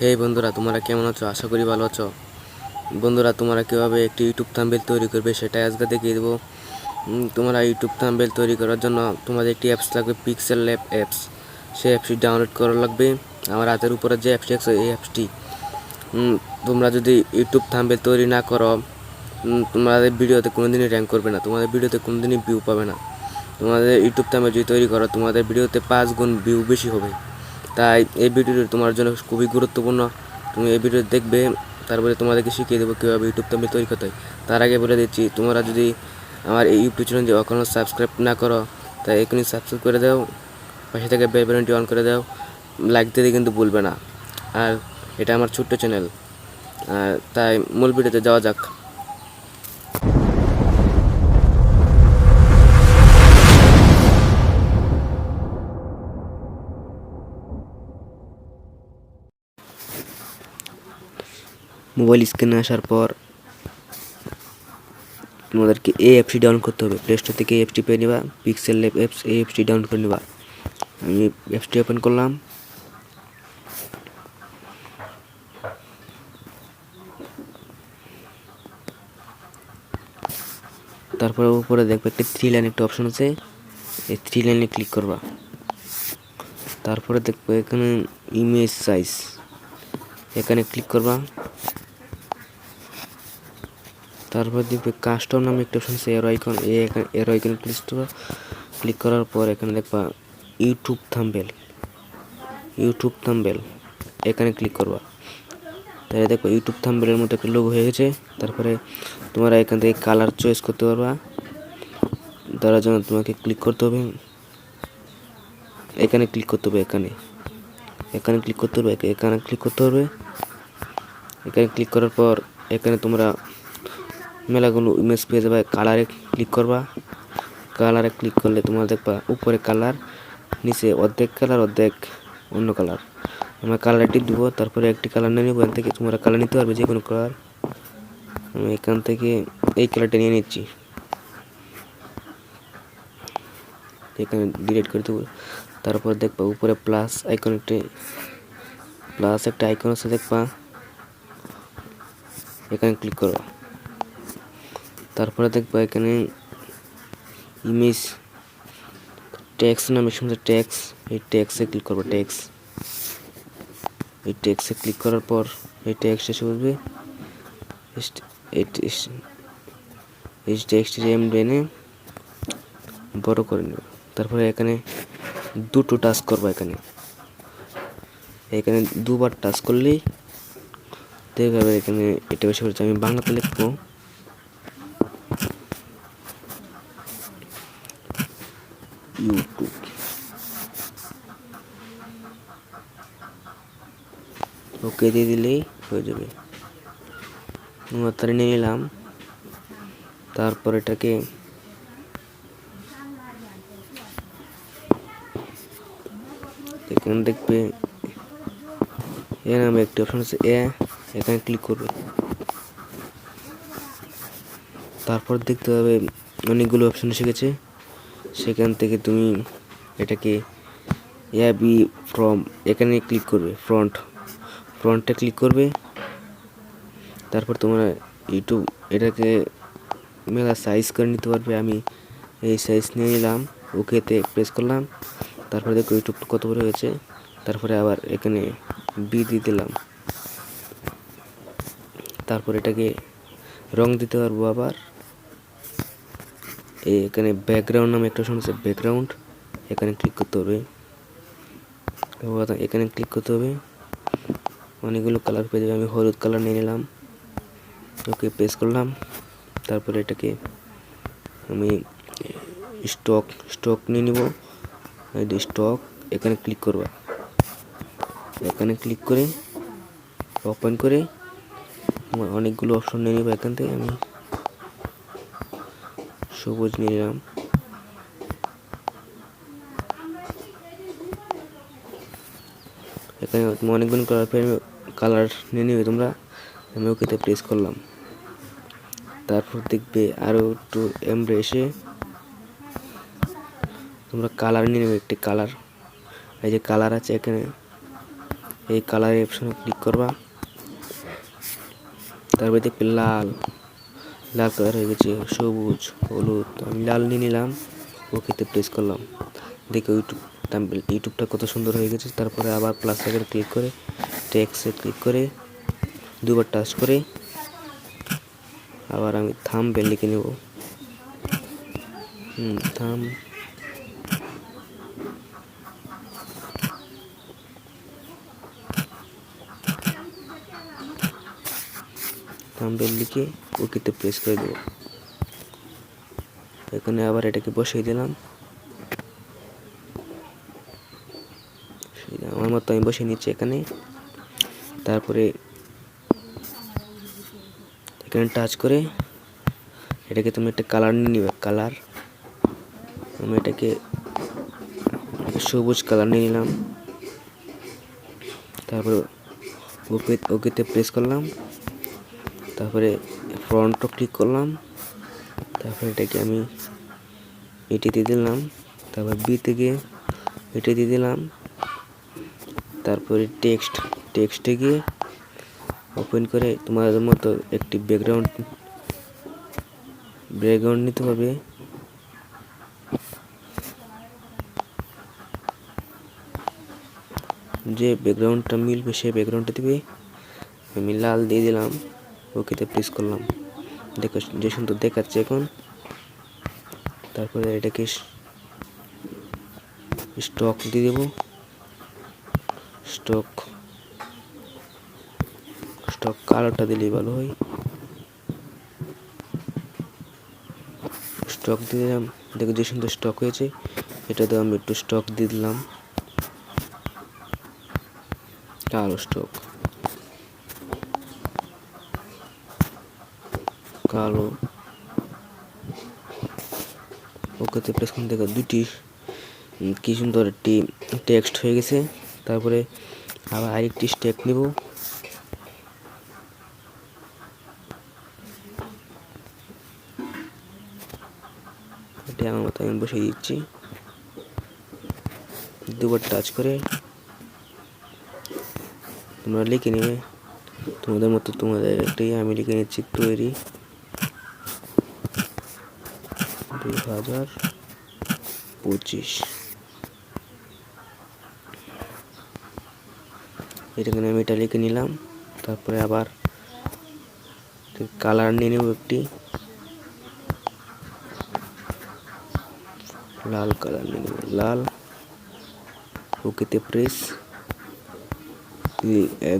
হে বন্ধুরা, তোমরা কেমন আছো? আশা করি ভালো আছো। বন্ধুরা, তোমরা কীভাবে একটি ইউটিউব থাম্বনেল তৈরি করবে সেটাই আজকে দেখিয়ে দেবো। তোমরা ইউটিউব থাম্বনেল তৈরি করার জন্য তোমাদের একটি অ্যাপস লাগবে, পিক্সেল ল্যাব অ্যাপস। সেই অ্যাপসটি ডাউনলোড করা লাগবে। আমার হাতের উপরে যে অ্যাপসটি আছে এই অ্যাপসটি। তোমরা যদি ইউটিউব থাম্বনেল তৈরি না করো, তোমাদের ভিডিওতে কোনোদিনই র্যাঙ্ক করবে না, তোমাদের ভিডিওতে কোনোদিনই ভিউ পাবে না। তোমাদের ইউটিউব থাম্বনেল যদি তৈরি করো, তোমাদের ভিডিওতে 5 গুণ ভিউ বেশি হবে। তাই এই ভিডিওটি তোমার জন্য খুবই গুরুত্বপূর্ণ। তুমি এই ভিডিও দেখবে, তারপরে তোমাদেরকে শিখিয়ে দেবো কীভাবে ইউটিউব থাম্বনেল তৈরি করতে হয়। তার আগে বলে দিচ্ছি, তোমরা যদি আমার এই ইউটিউব চ্যানেলটি এখনও সাবস্ক্রাইব না করো, তাই এখনই সাবস্ক্রাইব করে দাও, পাশে থেকে বেল বাটনটি অন করে দাও, লাইক দিতে কিন্তু ভুলবে না। আর এটা আমার ছোট্ট চ্যানেল। তাই মূল ভিডিওতে যাওয়া যাক। মোবাইল স্ক্রিনে আসার পর তোমাদেরকে এই অ্যাপসটি ডাউনলোড করতে হবে। প্লে স্টোর থেকে এই অ্যাপসটি পেয়ে নেবা, পিক্সেল ল্যাব অ্যাপস। এই অ্যাপসটি ডাউনলোড করে নেবা। আমি অ্যাপসটি ওপেন করলাম। তারপরে উপরে দেখবে একটা 3 লাইন একটা অপশন আছে, এই 3 লাইনে ক্লিক করবা। তারপরে দেখবে এখানে ইমেজ সাইজ, এখানে ক্লিক করবা। তারপর দেখবে কাস্টম নামে একটা অপশন আছে, এরো আইকন, এরো আইকনে ক্লিক করার পর এখানে দেখবা ইউটিউব থাম্বনেল, এখানে ক্লিক করবা। তাহলে দেখো ইউটিউব থাম্বনেলের মতো একটা লোগো হয়ে গেছে। তারপরে তোমরা এখান থেকে কালার চয়েস করতে পারবা। তার জন্য তোমাকে ক্লিক করতে হবে, এখানে ক্লিক করতে হবে, এখানে ক্লিক করতে হবে, এখানে ক্লিক করতে হবে। এখানে ক্লিক করার পর এখানে তোমরা মেলাগুলো ইমেজ পেয়ে যাবে। কালারে ক্লিক করবা। কালারে ক্লিক করলে তোমরা দেখবা উপরে কালার, নিচে অর্ধেক কালার অর্ধেক অন্য কালার। আমরা কালারটি দিব, তারপরে একটি কালার নিয়ে নেব। এখান থেকে তোমরা কালার নিতে পারবে, যে কোনো কালার। আমি এখান থেকে এই কালারটা নিয়ে নিচ্ছি, এখানে ডিলিট করে দেবো। তারপর দেখবা উপরে প্লাস একটা আইকন আছে, দেখবা এখানে ক্লিক করো। তারপরে দেখবা এখানে ইমেজ টেক্সট নামে টেক্সট, এই টেক্সটে ক্লিক করবো। এই টেক্সটে ক্লিক করার পর এই টেক্সট এসে বলবে, এই টেক্সটটি এনে বড় করে নেব। তারপরে এখানে দুটো টাচ করবো। এখানে দুবার টাচ করলেই দেখবে এখানে এটা বেশি করে। আমি বাংলাতে লিখবো, ইউটিউব। ওকে দিয়ে দিলেই হয়ে যাবে। তারা নিয়ে নিলাম। তারপর এটাকে এখানে দেখবে এ নামে একটি অপশন আছে, এখানে ক্লিক করবে। তারপর দেখতে হবে অনেকগুলো অপশন এসে গেছে। সেখান থেকে তুমি এটাকে এখানে ক্লিক করবে, ফ্রন্টে ক্লিক করবে। তারপর তোমরা ইউটিউব এটাকে মেলা সাইজ করে নিতে পারবে। আমি এই সাইজ নিয়ে নিলাম, ওকেতে প্রেস করলাম। তারপরে দেখো ইউটিউব কত বড় হয়েছে। তারপরে আবার এখানে বি দিয়ে দিলাম। তারপর এটাকে রং দিতে পারবো আবার। এখানে ব্যাকগ্রাউন্ড নামে একটা অপশন আছে, ব্যাকগ্রাউন্ড, এখানে ক্লিক করতে হবে। এখানে ক্লিক করতে হবে, অনেকগুলো কালার পেয়ে যাবে। আমি হলুদ কালার নিয়ে নিলাম, ওকে প্রেস করলাম। তারপরে এটাকে আমি স্টক নিয়ে নিব। স্টক, এখানে ক্লিক করবা। এখানে ক্লিক করে ওপেন করে অনেকগুলো অপশন নিয়ে নিব। এখান থেকে আমি সবুজ নিয়ে নিলাম। এখানে অনেকগুলো কালার নিয়ে নিবে তোমরা। আমি ওকেতে প্রেস করলাম। তারপর দেখবে আরও একটু এসে তোমরা কালার নিয়ে নেবে, একটি কালার। এই যে কালার আছে, এখানে এই কালার অপশনে ক্লিক করবা, তারপরে দেখবে লাল কালার হয়ে গেছে, সবুজ, হলুদ। আমি লাল নিয়ে নিলাম, ওকেতে প্রেস করলাম। দেখো ইউটিউবটা কত সুন্দর হয়ে গেছে। তারপরে আবার প্লাস আইকনে ক্লিক করে টেক্সটে ক্লিক করে দুবার টাচ করে আবার আমি থাম্বনেল লিখে নেব। থাম্বনেল লিখে ওকেতে প্রেস করে দেব। এখানে আবার এটাকে বসিয়ে দিলাম, আমার মতো আমি বসিয়ে নিচ্ছি এখানে। তারপরে এখানে টাচ করে এটাকে তুমি একটা কালার নিয়ে নিবে। কালার আমি এটাকে সবুজ কালার নিয়ে নিলাম। তারপরে ওকেতে প্রেস করলাম, তারপরে ফ্রন্টও ক্লিক করলাম। তারপরে এটাকে আমি এটি দিয়ে দিলাম, তারপর বিতে গিয়ে এটি দিয়ে দিলাম। তারপরে টেক্সটে গিয়ে ওপেন করে তোমাদের মতো একটি ব্যাকগ্রাউন্ড নিতে হবে। যে ব্যাকগ্রাউন্ডটা মিলবে সেই ব্যাকগ্রাউন্ডটা দিবে। আমি লাল দিয়ে দিলাম, ওকেতে প্রেস করলাম। দেখো যে সুন্দর দেখাচ্ছে এখন। তারপরে এটাকে স্টক দিয়ে দেবো। স্টক কালারটা দিলেই ভালো হয়। স্টক দিয়ে দিলাম, দেখো যে সুন্দর স্টক হয়েছে। এটাতে আমি একটু স্টক দিয়ে দিলাম, কালো স্টক, কালো। ওকেতে প্রেস করুন। দেখো দুটি কি সুন্দর একটি টেক্সট হয়ে গেছে। তারপরে আবার আরেকটি স্টেপ নিব। এটা আমার মতো আমি বসিয়ে দিচ্ছি। দুবার টাচ করে তোমরা লিখে নেবে তোমাদের মতো। তোমাদের একটাই আমি লিখে নিচ্ছি, তৈরি 2025। এটাকে আমি এটা লিখে নিলাম। তারপরে আবার কালার নিয়ে নেব একটি, লাল কালার নিয়ে নেব, লাল। ওকেতে প্রেস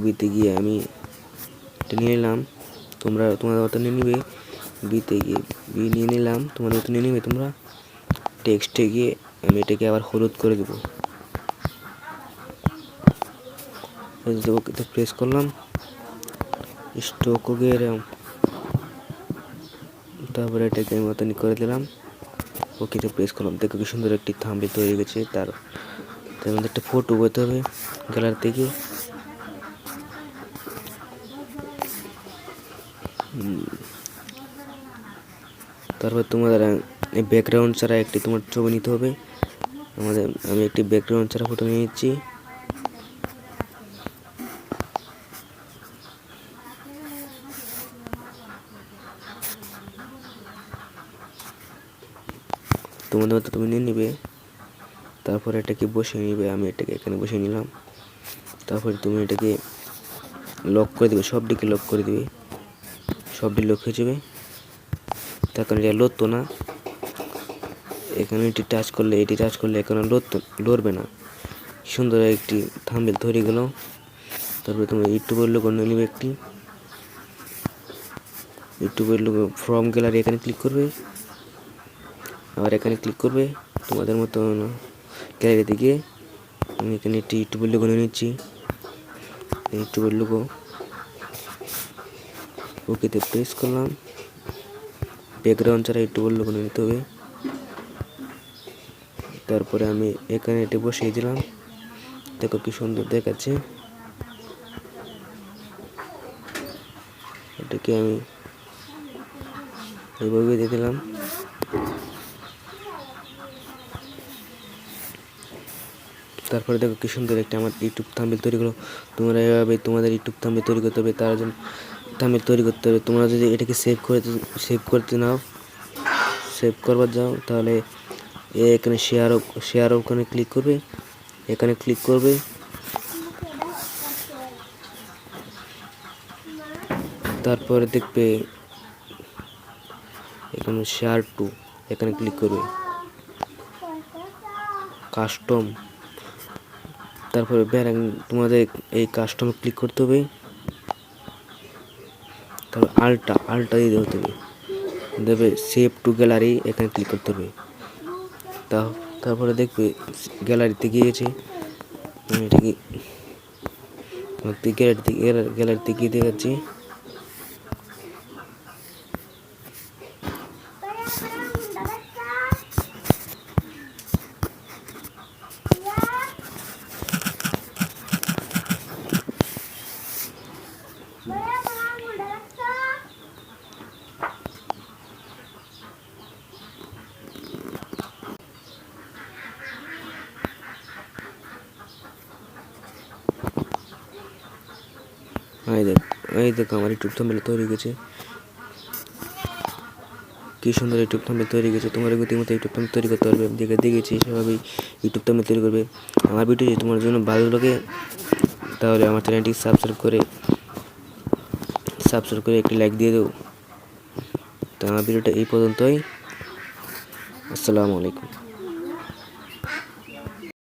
বিতে গিয়ে আমি এটা নিয়ে নিলাম। তোমাদের মতো নিয়ে নিবে। বিতে গিয়ে বি নিয়ে নিলাম, তোমাদের মতো নিয়ে নিবে তোমরা। টেক্সটে গিয়ে আমি এটাকে আবার হলুদ করে দেবো। ওকেতে প্রেস করলাম, স্টকও গিয়ে এরকম। তারপরে এটাকে আমি মতনই করে দিলাম, ওকেতে প্রেস করলাম। দেখো কি সুন্দর একটি থাম্বনেল তৈরি হয়ে গেছে। তার মধ্যে একটা ফটো বইতে হবে গ্যালারি থেকে। তারপর তোমাদের ব্যাকগ্রাউন্ড ছাড়া একটি তোমার ছবি নিতে হবে। আমি একটি ব্যাকগ্রাউন্ড ছাড়া ফটো নিয়ে নিচ্ছি। তোমাদের মতো তুমি নিয়ে নিবে। তারপর এটাকে বসিয়ে নিবে। আমি এটাকে এখানে বসিয়ে নিলাম। তারপরে তুমি এটাকে লক করে দেবে, সবটিকে লক করে দিবে, সবটি লক হয়ে যাবে। তার কারণ এটা লড়তো না। এখানে এটি টাচ করলে এখানে লড়বে না। সুন্দর একটি থাম্বনেল তৈরি গেল। তারপরে তুমি ইউটিউবের লোগো নিয়ে নেবে একটি। ইউটিউবের লোগো ফ্রম গ্যালারি এখানে ক্লিক করবে, আবার এখানে ক্লিক করবে। তোমাদের মতো গ্যালারিতে গিয়ে আমি এখানে একটি ইউটিউবের লোগো নিয়ে নিচ্ছি। ইউটিউবের লোগো ওকেতে প্রেস করলাম। ব্যাকগ্রাউন্ড ছাড়া ইউটিউবের লোগো নিয়ে নিতে হবে। তারপরে আমি এখানে এটি বসিয়ে দিলাম। দেখো কি সুন্দর দেখাচ্ছে। এটাকে আমি এইভাবে দিয়ে দিলাম। তারপরে দেখো কি সুন্দর একটা আমার ইউটিউব থাম্বনেল তৈরি করো। তোমরা এভাবে তোমাদের ইউটিউব থাম্বনেল তৈরি করতে হবে, তার জন্য থাম্বনেল তৈরি করতে হবে। তোমরা যদি এটাকে সেভ করতে নাও, সেভ করবার যাও, তাহলে এখানে শেয়ার ওখানে ক্লিক করবে, এখানে ক্লিক করবে। তারপরে দেখবে এখানে শেয়ার টু, এখানে ক্লিক করবে, কাস্টম, তারপরে তোমাদের এই কাস্টম ক্লিক করতে হবে। তারপর আলটা দিয়ে দিতে হবে, দেবে সেভ টু গ্যালারি, এখানে ক্লিক করতে হবে। তারপরে দেখবে গ্যালারিতে গিয়েছে, এটাকে গ্যালারিতে গিয়ে দেখাচ্ছি। এই দেখো আমার ইউটিউব থাম্বনেল তৈরি হয়ে গেছে। কি সুন্দর ইউটিউব থাম্বনেল তৈরি গেছে। তোমার গতির মতো ইউটিউব থাম্বনেল তৈরি করতে পারবে। দেখেছি সেভাবেই ইউটিউব থাম্বনেল তৈরি করবে। আমার ভিডিও যদি তোমার জন্য ভালো লাগে তাহলে আমার চ্যানেলটি সাবস্ক্রাইব করে একটি লাইক দিয়ে দেবো। তো আমার ভিডিওটা এই পর্যন্তই। আসসালামু আলাইকুম।